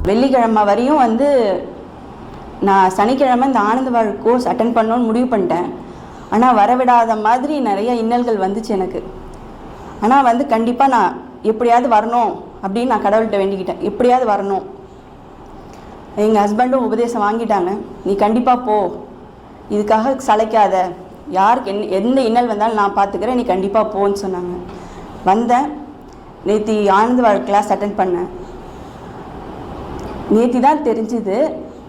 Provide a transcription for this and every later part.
வெள்ளிக்கிழமை வரையும் வந்து நான் சனிக்கிழமை இந்த ஆனந்த வாழ் கோர்ஸ் அட்டன் பண்ணணும்னு முடிவு பண்ணிட்டேன். ஆனால் வரவிடாத மாதிரி நிறைய இன்னல்கள் வந்துச்சு எனக்கு. ஆனால் வந்து கண்டிப்பாக நான் எப்படியாவது வரணும் அப்படின்னு நான் கடவுள்கிட்ட வேண்டிக்கிட்டேன். எப்படியாவது வரணும். எங்கள் ஹஸ்பண்டும் உபதேசம் வாங்கிட்டாங்க, நீ கண்டிப்பாக போ, இதுக்காக சளைக்காத, யாருக்கு எந்த இன்னல் வந்தாலும் நான் பார்த்துக்கிறேன், நீ கண்டிப்பாக போன்னு சொன்னாங்க. வந்தேன். நேற்று ஆனந்த வாழ் கிளாஸ் அட்டன் பண்ணேன். நேற்று தான் தெரிஞ்சுது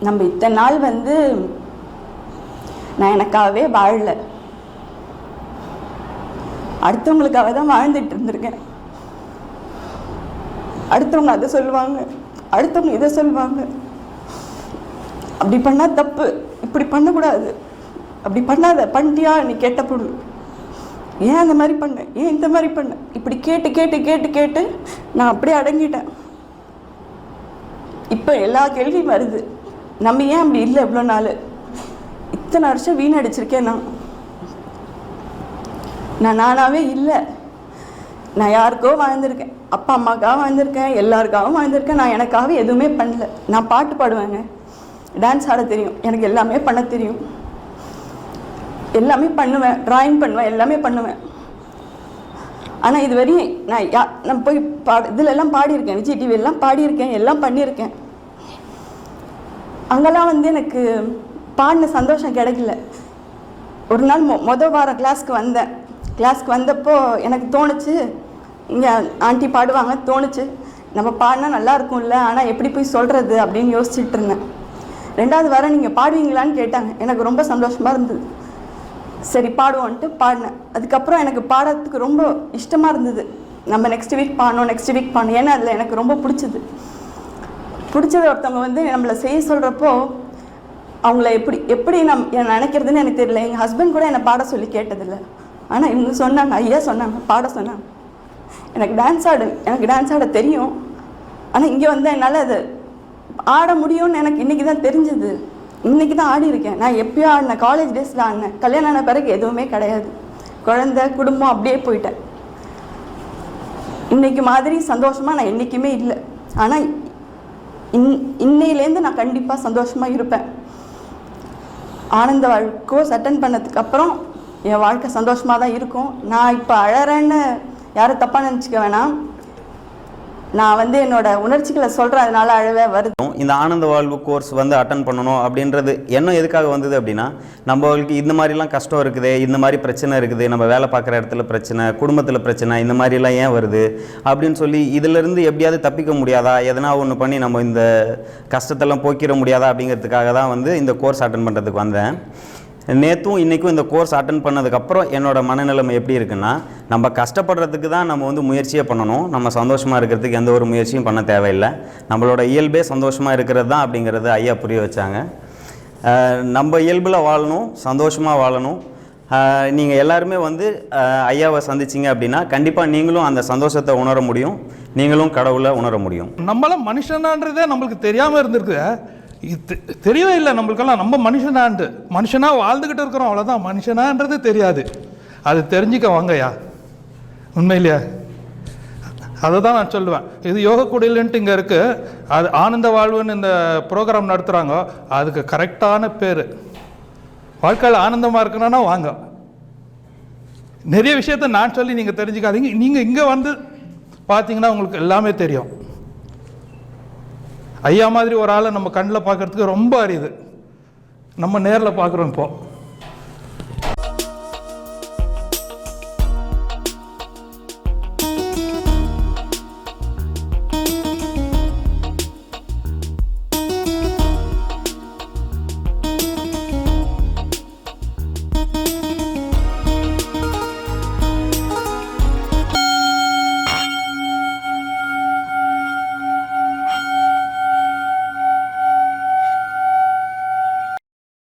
நம்ம இத்தனை நாள் வந்து நான் எனக்காகவே வாழலை, அடுத்தவங்களுக்காக தான் வாழ்ந்துட்டு இருந்திருக்கேன். அடுத்தவங்க அதை சொல்லுவாங்க, அடுத்தவங்க இதை சொல்லுவாங்க, அப்படி பண்ணால் தப்பு, இப்படி பண்ணக்கூடாது, அப்படி பண்ணாத, பண்ணிட்டியா நீ கேட்ட பொருள், ஏன் அந்த மாதிரி பண்ண, ஏன் இந்த மாதிரி பண்ண, இப்படி கேட்டு கேட்டு கேட்டு கேட்டு நான் அப்படியே அடங்கிட்டேன். இப்போ எல்லா கேள்வியும் வருது, நம்ம ஏன் அப்படி இல்லை, இவ்வளோ நாள் இத்தனை வருஷம் வீணடிச்சிருக்கேன். நான் நானாகவே இல்லை, நான் யாருக்கோ வாழ்ந்திருக்கேன், அப்பா அம்மாக்காக வாழ்ந்திருக்கேன், எல்லாருக்காகவும் வாழ்ந்திருக்கேன். நான் எனக்காகவே எதுவுமே பண்ணல. நான் பாட்டு பாடுவேங்க, டான்ஸ் ஆட தெரியும், எனக்கு எல்லாமே பண்ண தெரியும், எல்லாமே பண்ணுவேன், ட்ராயிங் பண்ணுவேன், எல்லாமே பண்ணுவேன். ஆனால் இதுவரையும் நான் போய் இதிலெல்லாம் பாடியிருக்கேன், விஜய் டிவியெல்லாம் பாடியிருக்கேன், எல்லாம் பண்ணியிருக்கேன். அங்கெல்லாம் வந்து எனக்கு பாடின சந்தோஷம் கிடைக்கல. ஒரு நாள் மொதல் வாரம் கிளாஸ்க்கு வந்தேன். கிளாஸ்க்கு வந்தப்போ எனக்கு தோணுச்சு, இங்கே ஆண்டி பாடுவாங்க, தோணுச்சு நம்ம பாடினா நல்லா இருக்கும்ல, ஆனால் எப்படி போய் சொல்கிறது அப்படின்னு யோசிச்சுட்டு இருந்தேன். 2வது வாரம் நீங்கள் பாடுவீங்களான்னு கேட்டாங்க. எனக்கு ரொம்ப சந்தோஷமாக இருந்தது. சரி பாடுவோன்ட்டு பாடினேன். அதுக்கப்புறம் எனக்கு பாடுறதுக்கு ரொம்ப இஷ்டமாக இருந்தது. நம்ம நெக்ஸ்ட் வீக் பாடணும், நெக்ஸ்ட் வீக் பாடணும். ஏன்னா அதில் எனக்கு ரொம்ப பிடிச்சது. ஒருத்தவங்க வந்து நம்மளை செய்ய சொல்கிறப்போ அவங்கள எப்படி நினைக்கிறதுன்னு எனக்கு தெரியல. எங்கள் ஹஸ்பண்ட் கூட என்னை பாட சொல்லி கேட்டதில்லை. ஆனால் இவங்க சொன்னாங்க, ஐயா சொன்னாங்க, பாட சொன்னாங்க. எனக்கு டான்ஸ் ஆட தெரியும். ஆனால் இங்கே வந்து என்னால் அது ஆட முடியும்னு எனக்கு இன்றைக்கி தான் தெரிஞ்சுது. இன்றைக்கி தான் ஆடி இருக்கேன். நான் எப்பயோ ஆடினேன், காலேஜ் டேஸில் ஆடினேன். கல்யாணம் ஆன பிறகு எதுவுமே கிடையாது, குழந்தை குடும்பம் அப்படியே போயிட்டேன். இன்றைக்கி மாதிரி சந்தோஷமாக நான் என்றைக்குமே இல்லை. ஆனால் இன்னையிலேருந்து நான் கண்டிப்பாக சந்தோஷமாக இருப்பேன். ஆனந்த வாழ் கோர்ஸ் அட்டன் பண்ணதுக்கப்புறம் என் வாழ்க்கை சந்தோஷமாக தான் இருக்கும். நான் இப்போ அழறேன்னு யாரும் தப்பாக நினச்சிக்க வேணாம். நான் வந்து என்னோட உணர்ச்சிகளை சொல்கிறேன், அதனால அழவே வருது. இந்த ஆனந்த வாழ்வு கோர்ஸ் வந்து அட்டன் பண்ணணும் அப்படின்றது எண்ணம் எதுக்காக வந்தது அப்படின்னா, நம்மளுக்கு இந்த மாதிரிலாம் கஷ்டம் இருக்குது, இந்த மாதிரி பிரச்சனை இருக்குது, நம்ம வேலை பார்க்குற இடத்துல பிரச்சனை, குடும்பத்தில் பிரச்சனை, இந்த மாதிரிலாம் ஏன் வருது அப்படின்னு சொல்லி இதிலேருந்து எப்படியாவது தப்பிக்க முடியாதா, எதனா ஒன்று பண்ணி நம்ம இந்த கஷ்டத்தெல்லாம் போக்கிட முடியாதா அப்படிங்கிறதுக்காக தான் வந்து இந்த கோர்ஸ் அட்டன் பண்ணுறதுக்கு வந்தேன். நேற்றும் இன்றைக்கும் இந்த கோர்ஸ் அட்டன் பண்ணதுக்கப்புறம் என்னோடய மனநிலைமை எப்படி இருக்குன்னா, நம்ம கஷ்டப்படுறதுக்கு தான் நம்ம வந்து முயற்சியே பண்ணணும், நம்ம சந்தோஷமாக இருக்கிறதுக்கு எந்த ஒரு முயற்சியும் பண்ண தேவையில்லை. நம்மளோட இயல்பே சந்தோஷமாக இருக்கிறது தான் அப்படிங்கிறது ஐயா புரிய வச்சாங்க. நம்ம இயல்பில் வாழணும், சந்தோஷமாக வாழணும். நீங்கள் எல்லாருமே வந்து ஐயாவை சந்திச்சிங்க அப்படின்னா கண்டிப்பாக நீங்களும் அந்த சந்தோஷத்தை உணர முடியும், நீங்களும் கடவுளை உணர முடியும். நம்மளாம் மனுஷனான்றதே நம்மளுக்கு தெரியாமல் இருந்திருக்கு. இது தெரியவே இல்லை நம்மளுக்கெல்லாம், நம்ம மனுஷனாக வாழ்ந்துக்கிட்டு இருக்கிறோம், அவ்வளோதான். மனுஷனான்றது தெரியாது. அது தெரிஞ்சுக்க வாங்கய்யா, உண்மையிலையா. அதை தான் நான் சொல்லுவேன். இது யோக குடிலுன்ட்டு இங்கே இருக்குது, அது ஆனந்த வாழ்வுன்னு இந்த ப்ரோக்ராம் நடத்துகிறாங்க. அதுக்கு கரெக்டான பேர். வாழ்க்கையில் ஆனந்தமாக இருக்கணும்னா வாங்க. நிறைய விஷயத்த நான் சொல்லி நீங்கள் தெரிஞ்சுக்காதீங்க. நீங்கள் இங்கே வந்து பார்த்தீங்கன்னா உங்களுக்கு எல்லாமே தெரியும். ஐயா மாதிரி ஒரு ஆளை நம்ம கண்ணில் பார்க்குறதுக்கு ரொம்ப அரியுது, நம்ம நேரில் பார்க்குறோம் இப்போது.